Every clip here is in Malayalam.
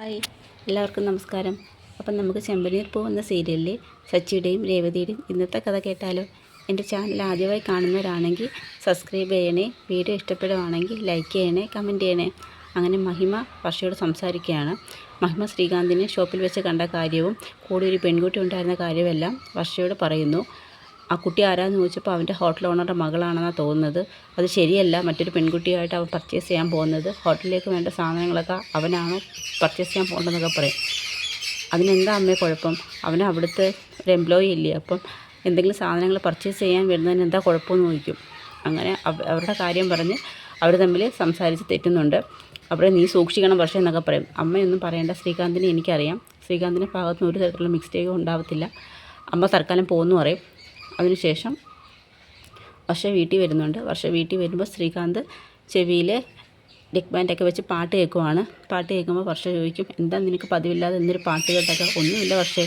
ഹായ്, എല്ലാവർക്കും നമസ്കാരം. അപ്പം നമുക്ക് ചെമ്പനീർ പൂ എന്ന സീരിയലിൽ സച്ചിയുടെയും രേവതിയുടെയും ഇന്നത്തെ കഥ കേട്ടാലോ? എൻ്റെ ചാനൽ ആദ്യമായി കാണുന്നവരാണെങ്കിൽ സബ്സ്ക്രൈബ് ചെയ്യണേ, വീഡിയോ ഇഷ്ടപ്പെടുവാണെങ്കിൽ ലൈക്ക് ചെയ്യണേ, കമൻറ്റ് ചെയ്യണേ. അങ്ങനെ മഹിമ വർഷയോട് സംസാരിക്കുകയാണ്. മഹിമ ശ്രീകാന്തിനെ ഷോപ്പിൽ വെച്ച് കണ്ട കാര്യവും കൂടെ ഒരു പെൺകുട്ടി ഉണ്ടായിരുന്ന കാര്യമെല്ലാം വർഷയോട് പറയുന്നു. ആ കുട്ടി ആരാന്ന് ചോദിച്ചപ്പോൾ അവൻ്റെ ഹോട്ടൽ ഓണറുടെ മകളാണെന്നാണ് തോന്നുന്നത്. അത് ശരിയല്ല, മറ്റൊരു പെൺകുട്ടിയായിട്ട് അവൻ പർച്ചേസ് ചെയ്യാൻ പോകുന്നത്. ഹോട്ടലിലേക്ക് വേണ്ട സാധനങ്ങളൊക്കെ അവനാണോ പർച്ചേസ് ചെയ്യാൻ പോകേണ്ടതെന്നൊക്കെ പറയും. അതിനെന്താ അമ്മേ കുഴപ്പം? അവൻ അവിടുത്തെ ഒരു എംപ്ലോയി ഇല്ലേ, അപ്പം എന്തെങ്കിലും സാധനങ്ങൾ പർച്ചേസ് ചെയ്യാൻ വരുന്നതിന് എന്താ കുഴപ്പമെന്ന് ചോദിക്കും. അങ്ങനെ അവരുടെ കാര്യം പറഞ്ഞ് അവർ തമ്മിൽ സംസാരിച്ച് തെറ്റുന്നുണ്ട്. അവിടെ നീ സൂക്ഷിക്കണം പക്ഷേ എന്നൊക്കെ പറയും. അമ്മയൊന്നും പറയേണ്ട, ശ്രീകാന്തിനെ എനിക്കറിയാം, ശ്രീകാന്തിൻ്റെ ഭാഗത്തുനിന്ന് ഒരു തരത്തിലുള്ള മിസ്റ്റേക്കും ഉണ്ടാവത്തില്ല, അമ്മ തൽക്കാലം പോകുന്നു പറയും. അതിനുശേഷം വർഷ വീട്ടിൽ വരുന്നുണ്ട്. വർഷ വീട്ടിൽ വരുമ്പോൾ ശ്രീകാന്ത് ചെവിയിൽ നെക്ക് ബാൻഡൊക്കെ വെച്ച് പാട്ട് കേൾക്കുവാണ്. പാട്ട് കേൾക്കുമ്പോൾ വർഷ ചോദിക്കും, എന്താ നിനക്ക് പതിവില്ലാതെ എന്നൊരു പാട്ട് കേട്ടൊക്കെ? ഒന്നുമില്ല വർഷേ,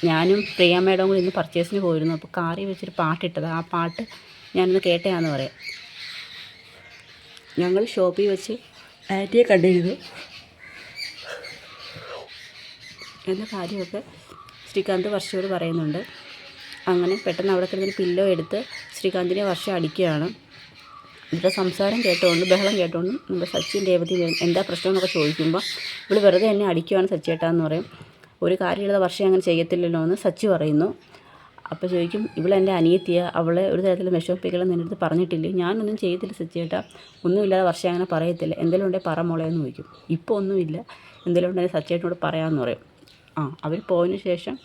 ഞാനും പ്രിയ മേഡവും കൂടി ഇന്ന് പർച്ചേസിന് പോയിരുന്നു, അപ്പോൾ കാറിൽ വെച്ചൊരു പാട്ടിട്ടത്, ആ പാട്ട് ഞാനിന്ന് കേട്ടയാന്ന് പറയാം. ഞങ്ങൾ ഷോപ്പിൽ വെച്ച് ആൻറ്റിയെ കണ്ടിരുന്നു എന്ന കാര്യമൊക്കെ ശ്രീകാന്ത് വർഷയോട് പറയുന്നുണ്ട്. അങ്ങനെ പെട്ടെന്ന് അവിടെ കിടന്നൊരു പില്ലോ എടുത്ത് ശ്രീകാന്തിനെ വർഷം അടിക്കുകയാണ്. ഇവരുടെ സംസാരം കേട്ടുകൊണ്ട് ബഹളം കേട്ടുകൊണ്ട് നമ്മുടെ സച്ചിൻ രേവതി എന്താ പ്രശ്നം എന്നൊക്കെ ചോദിക്കുമ്പോൾ ഇവൾ വെറുതെ എന്നെ അടിക്കുകയാണ് സച്ചിയേട്ടാന്ന് പറയും. ഒരു കാര്യമുള്ളത് വർഷം അങ്ങനെ ചെയ്യത്തില്ലല്ലോ എന്ന് സച്ചി പറയുന്നു. അപ്പോൾ ചോദിക്കും, ഇവളെൻ്റെ അനിയത്തിയ, അവളെ ഒരു തരത്തിലും വിഷമിപ്പിക്കലെന്ന് എൻ്റെ അടുത്ത് പറഞ്ഞിട്ടില്ലേ? ഞാനൊന്നും ചെയ്യത്തില്ല സച്ചിയേട്ടാ, ഒന്നുമില്ലാതെ വർഷം അങ്ങനെ പറയത്തില്ല, എന്തെങ്കിലും ഉണ്ടെങ്കിൽ പറ മോളേന്ന് ചോദിക്കും. ഇപ്പോൾ ഒന്നുമില്ല, എന്തെങ്കിലും ഉണ്ടെങ്കിൽ സച്ചിയേട്ടനോട് പറയാമെന്ന് പറയും. അവർ പോയതിന് ശേഷം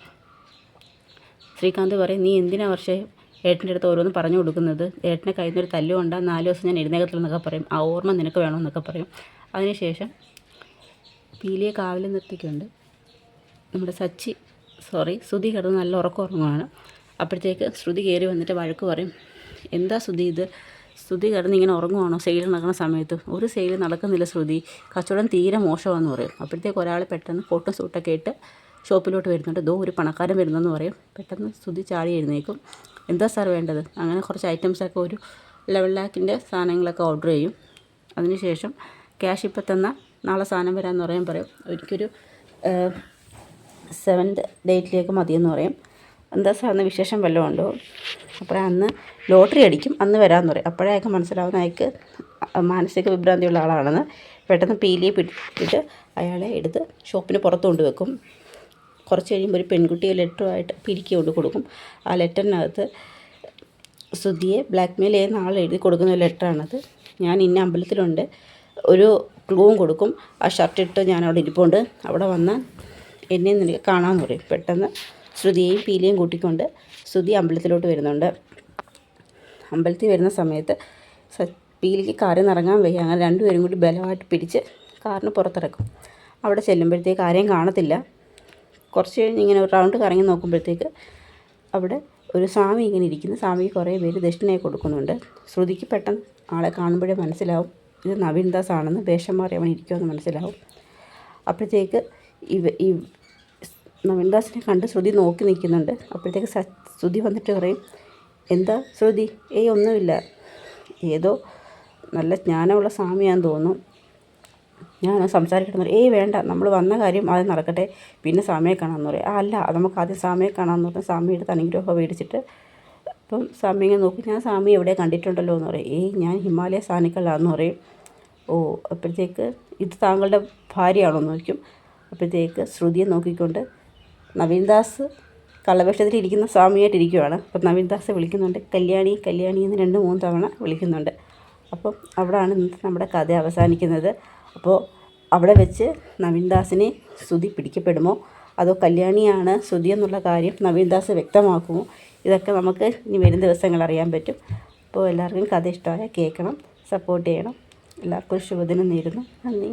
ശ്രീകാന്ത് പറയും, നീ എന്തിനാ വർഷേ ഏട്ടൻ്റെ അടുത്ത് ഓരോന്ന് പറഞ്ഞു കൊടുക്കുന്നത്? ഏട്ടനെ കയ്യിൽ നിന്നൊരു തല്ലുകൊണ്ടാ 4 ദിവസം ഞാൻ എഴുന്നേക്കത്തില്ലെന്നൊക്കെ പറയും. ആ ഓർമ്മ നിനക്ക് വേണമെന്നൊക്കെ പറയും. അതിനുശേഷം പീലിയെ കാവൽ നിർത്തിക്കൊണ്ട് നമ്മുടെ ശ്രുതി കിടന്ന് നല്ല ഉറങ്ങുവാണ്. അപ്പോഴത്തേക്ക് ശ്രുതി കയറി വന്നിട്ട് വഴക്ക് പറയും. എന്താ ശ്രുതി ഇത്? ശ്രുതി കിടന്ന് ഇങ്ങനെ ഉറങ്ങുവാണോ സെയിൽ നടക്കുന്ന സമയത്ത്? ഒരു സെയിൽ നടക്കുന്നില്ല ശ്രുതി, കച്ചവടം തീരെ മോശമാണെന്ന് പറയും. അപ്പോഴത്തേക്ക് ഒരാൾ പെട്ടെന്ന് കോട്ടും സൂട്ടൊക്കെ ഇട്ട് ഷോപ്പിലോട്ട് വരുന്നുണ്ട്. ഒരു പണക്കാരൻ വരുന്നെന്ന് പറയും. പെട്ടെന്ന് ശ്രുതി ചാടി എഴുന്നേക്കും. എന്താ സാർ വേണ്ടത്? അങ്ങനെ കുറച്ച് ഐറ്റംസൊക്കെ ഒരു 11 lakhൻ്റെ സാധനങ്ങളൊക്കെ ഓർഡർ ചെയ്യും. അതിനുശേഷം ക്യാഷ് ഇപ്പം തന്നാൽ നാളെ സാധനം വരാമെന്ന് പറയും. ഒരിക്കൊരു 7th ഡേറ്റിലേക്ക് മതിയെന്ന് പറയും. എന്താ സാർ അന്ന് വിശേഷം വല്ലതും ഉണ്ടോ? അപ്പോൾ അന്ന് ലോട്ടറി അടിക്കും, അന്ന് വരാമെന്ന് പറയും. അപ്പോഴേക്ക് മനസ്സിലാവുന്ന അയാൾക്ക് മാനസിക വിഭ്രാന്തിയുള്ള ആളാണെന്ന്. പെട്ടെന്ന് പീലിയെ പിടിച്ചിട്ട് അയാളെ എടുത്ത് ഷോപ്പിന് പുറത്ത് കൊണ്ടുവെക്കും. കുറച്ച് കഴിയുമ്പോൾ ഒരു പെൺകുട്ടിയെ ലെറ്ററുമായിട്ട് പിരിക്കി കൊണ്ട് കൊടുക്കും. ആ ലെറ്ററിനകത്ത് ശ്രുതിയെ ബ്ലാക്ക്മെയിൽ ചെയ്യുന്ന ആൾ എഴുതി കൊടുക്കുന്ന ഒരു ലെറ്ററാണത്. ഞാൻ ഇന്ന അമ്പലത്തിലുണ്ട്, ഒരു ക്ലൂവും കൊടുക്കും. ആ ഷർട്ടിട്ട് ഞാൻ അവിടെ ഇരിപ്പുണ്ട്, അവിടെ വന്നാൽ എന്നെ നിനക്ക് കാണാമെന്ന് പറയും. പെട്ടെന്ന് ശ്രുതിയെയും പീലിയെയും കൂട്ടിക്കൊണ്ട് ശ്രുതി അമ്പലത്തിലോട്ട് വരുന്നുണ്ട്. അമ്പലത്തിൽ വരുന്ന സമയത്ത് പീലിക്ക് കാറിൽ നിന്ന് ഇറങ്ങാൻ വയ്യ. അങ്ങനെ രണ്ടുപേരും കൂടി ബലമായിട്ട് പിടിച്ച് കാറിന് പുറത്തിറക്കും. അവിടെ ചെല്ലുമ്പോഴത്തേക്ക് ആരെയും കാണത്തില്ല. കുറച്ച് കഴിഞ്ഞ് ഇങ്ങനെ ഒരു റൗണ്ട് കറങ്ങി നോക്കുമ്പോഴത്തേക്ക് അവിടെ ഒരു സ്വാമി ഇങ്ങനെ ഇരിക്കുന്നു. സ്വാമിക്ക് കുറേ പേര് ദക്ഷിണയെ കൊടുക്കുന്നുണ്ട്. ശ്രുതിക്ക് പെട്ടെന്ന് ആളെ കാണുമ്പോഴേ മനസ്സിലാവും ഇത് നവീൻദാസ് ആണെന്ന്, വേഷം മാറി അവൻ ഇരിക്കുമെന്ന് മനസ്സിലാവും. അപ്പോഴത്തേക്ക് ഈ നവീൻദാസിനെ കണ്ട് ശ്രുതി നോക്കി നിൽക്കുന്നുണ്ട്. അപ്പോഴത്തേക്ക് ശ്രുതി വന്നിട്ട് പറയും, എന്താ ശ്രുതി? ഒന്നുമില്ല, ഏതോ നല്ല ജ്ഞാനമുള്ള സ്വാമിയാണെന്ന് തോന്നുന്നു, ഞാൻ സംസാരിക്കണം. വേണ്ട, നമ്മൾ വന്ന കാര്യം ആദ്യം നടക്കട്ടെ, പിന്നെ സ്വാമിയെ കാണാമെന്ന് പറയും. അല്ല, നമുക്ക് ആദ്യം സ്വാമിയെ കാണാമെന്ന് പറഞ്ഞാൽ സ്വാമിയുടെ അടുത്ത് അനുഗ്രഹം മേടിച്ചിട്ട് അപ്പം സ്വാമി ഇങ്ങനെ നോക്കി, ഞാൻ സ്വാമി എവിടെ കണ്ടിട്ടുണ്ടല്ലോ എന്ന് പറയും. ഞാൻ ഹിമാലയ സാനിക്കലാന്ന് പറയും. അപ്പോഴത്തേക്ക് ഇത് താങ്കളുടെ ഭാര്യയാണോ എന്ന് ചോദിക്കും. അപ്പോഴത്തേക്ക് ശ്രുതിയെ നോക്കിക്കൊണ്ട് നവീൻദാസ് കള്ളവേഷത്തിൽ ഇരിക്കുന്ന സ്വാമിയായിട്ട് ഇരിക്കുവാണ്. അപ്പം നവീൻദാസ് വിളിക്കുന്നുണ്ട്, കല്യാണി കല്യാണി എന്ന് 2-3 തവണ വിളിക്കുന്നുണ്ട്. അപ്പം അവിടെയാണ് നമ്മുടെ കഥ അവസാനിക്കുന്നത്. അപ്പോൾ അവിടെ വെച്ച് നവീൻദാസിനെ ശ്രുതി പിടിക്കപ്പെടുമോ, അതോ കല്യാണിയാണ് ശ്രുതി എന്നുള്ള കാര്യം നവീൻദാസ് വ്യക്തമാക്കുമോ? ഇതൊക്കെ നമുക്ക് ഇനി വരും ദിവസങ്ങൾ അറിയാൻ പറ്റും. അപ്പോൾ എല്ലാവർക്കും കഥ ഇഷ്ടമായ കേൾക്കണം, സപ്പോർട്ട് ചെയ്യണം. എല്ലാവർക്കും ഒരു ശുഭദിനം നേരുന്നു. നന്ദി.